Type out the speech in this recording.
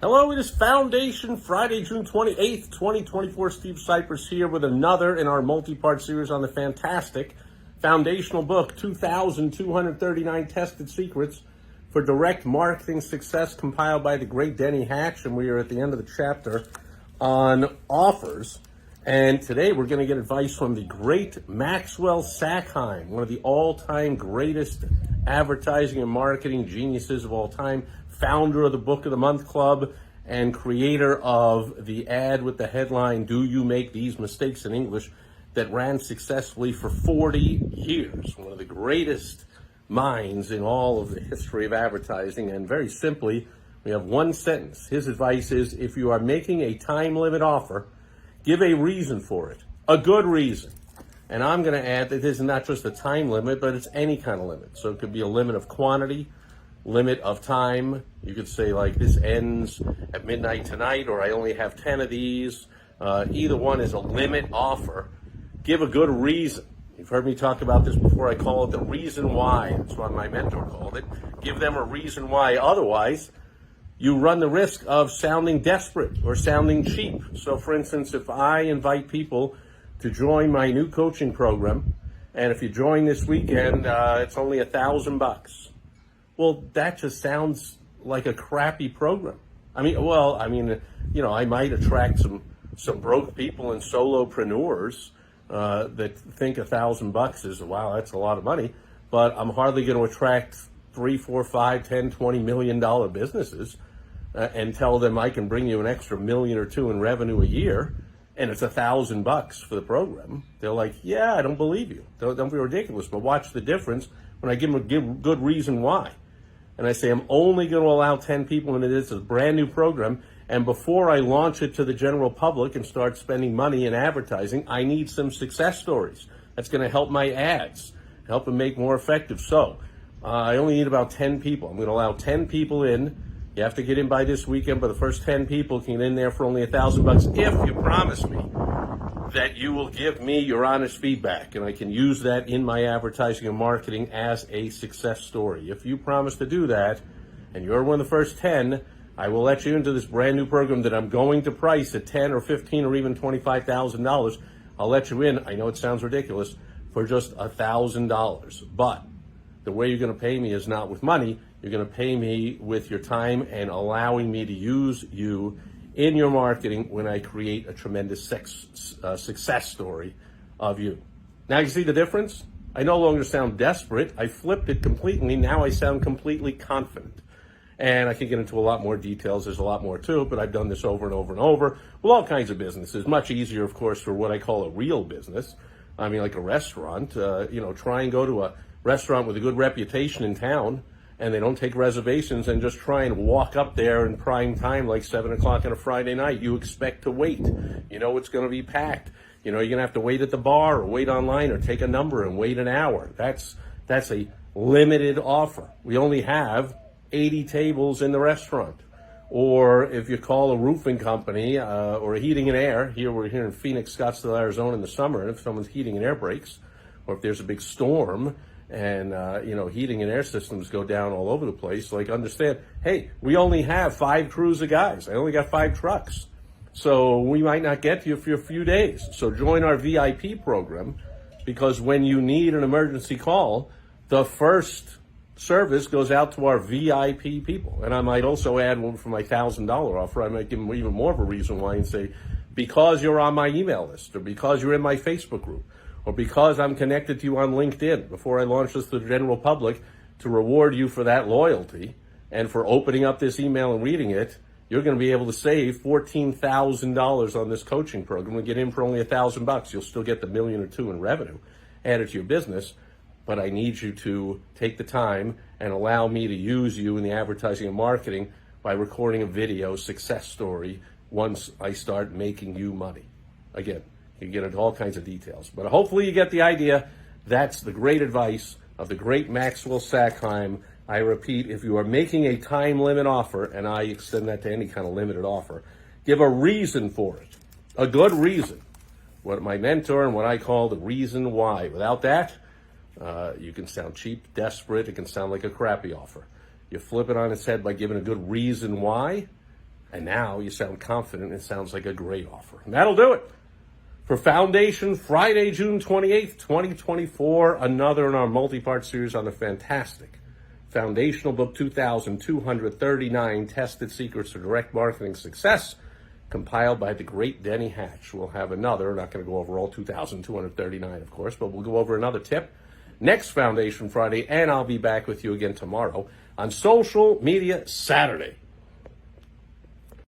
Hello, it is Foundation Friday, June 28th, 2024. Steve Sipress here with another in our multi-part series on the fantastic foundational book, 2,239 Tested Secrets for Direct Marketing Success, compiled by the great Denny Hatch. And we are at the end of the chapter on offers. And today we're going to get advice from the great Maxwell Sackheim, one of the all-time greatest advertising and marketing geniuses of all time, founder of the Book of the Month Club, and creator of the ad with the headline, "Do You Make These Mistakes in English?" that ran successfully for 40 years. One of the greatest minds in all of the history of advertising. And very simply, we have one sentence. His advice is, if you are making a time limit offer, give a reason for it, a good reason. And I'm going to add that this is not just a time limit, but it's any kind of limit. So it could be a limit of quantity, limit of time. You could say, like, this ends at midnight tonight, or I only have 10 of these. Either one is a limit offer. Give a good reason. You've heard me talk about this before. I call it the reason why. That's what my mentor called it. Give them a reason why. Otherwise, you run the risk of sounding desperate or sounding cheap. So, for instance, if I invite people to join my new coaching program, and if you join this weekend, it's only $1,000. Well, that just sounds like a crappy program. I might attract some broke people and solopreneurs that think $1,000 is, wow, that's a lot of money. But I'm hardly going to attract 3, 4, 5, 10, $20 million businesses and tell them I can bring you an extra $1 million or $2 million in revenue a year, and it's $1,000 for the program. They're like, yeah, I don't believe you. Don't be ridiculous. But watch the difference when I give them a good reason why. And I say, I'm only going to allow 10 people into this. It's a brand new program. And before I launch it to the general public and start spending money in advertising, I need some success stories. That's going to help my ads, help them make more effective. So I only need about 10 people. I'm going to allow 10 people in. You have to get in by this weekend, but the first 10 people can get in there for only $1,000 if you promise me that you will give me your honest feedback, and I can use that in my advertising and marketing as a success story. If you promise to do that, and you're one of the first 10, I will let you into this brand new program that I'm going to price at $10,000 or $15,000 or even $25,000. I'll let you in. I know it sounds ridiculous, for just $1,000. But the way you're going to pay me is not with money. You're going to pay me with your time and allowing me to use you in your marketing when I create a tremendous success story of you. Now you see the difference? I no longer sound desperate. I flipped it completely. Now I sound completely confident. And I can get into a lot more details. There's a lot more to it, but I've done this over and over and over with all kinds of businesses. Much easier, of course, for what I call a real business. I mean, like a restaurant. Try and go to a restaurant with a good reputation in town, and they don't take reservations, and just try and walk up there in prime time, like 7 o'clock on a Friday night. You expect to wait. You know it's going to be packed. You're going to have to wait at the bar or wait online or take a number and wait an hour. That's a limited offer. We only have 80 tables in the restaurant. Or if you call a roofing company or a heating and air, we're here in Phoenix, Scottsdale, Arizona in the summer, and if someone's heating and air breaks, or if there's a big storm, and, heating and air systems go down all over the place, like, understand, hey, we only have 5 crews of guys. I only got 5 trucks. So we might not get to you for a few days. So join our VIP program, because when you need an emergency call, the first service goes out to our VIP people. And I might also add one for my $1,000 offer. I might give them even more of a reason why and say, because you're on my email list, or because you're in my Facebook group, or because I'm connected to you on LinkedIn, before I launch this to the general public, to reward you for that loyalty and for opening up this email and reading it, you're going to be able to save $14,000 on this coaching program and get in for only $1,000. You'll still get the $1 million or $2 million in revenue added to your business, but I need you to take the time and allow me to use you in the advertising and marketing by recording a video success story once I start making you money. Again, you can get into all kinds of details, but hopefully you get the idea. That's the great advice of the great Maxwell Sackheim. I repeat, if you are making a time limit offer, and I extend that to any kind of limited offer, give a reason for it, a good reason. What my mentor and what I call the reason why. Without that, you can sound cheap, desperate. It can sound like a crappy offer. You flip it on its head by giving a good reason why. And now you sound confident. It sounds like a great offer. And that'll do it for Foundation Friday, June 28th, 2024. Another in our multi-part series on the fantastic foundational book, 2,239 Tested Secrets to Direct Marketing Success, compiled by the great Denny Hatch. We'll have another, we're not going to go over all 2,239, of course, but we'll go over another tip next Foundation Friday, and I'll be back with you again tomorrow on Social Media Saturday.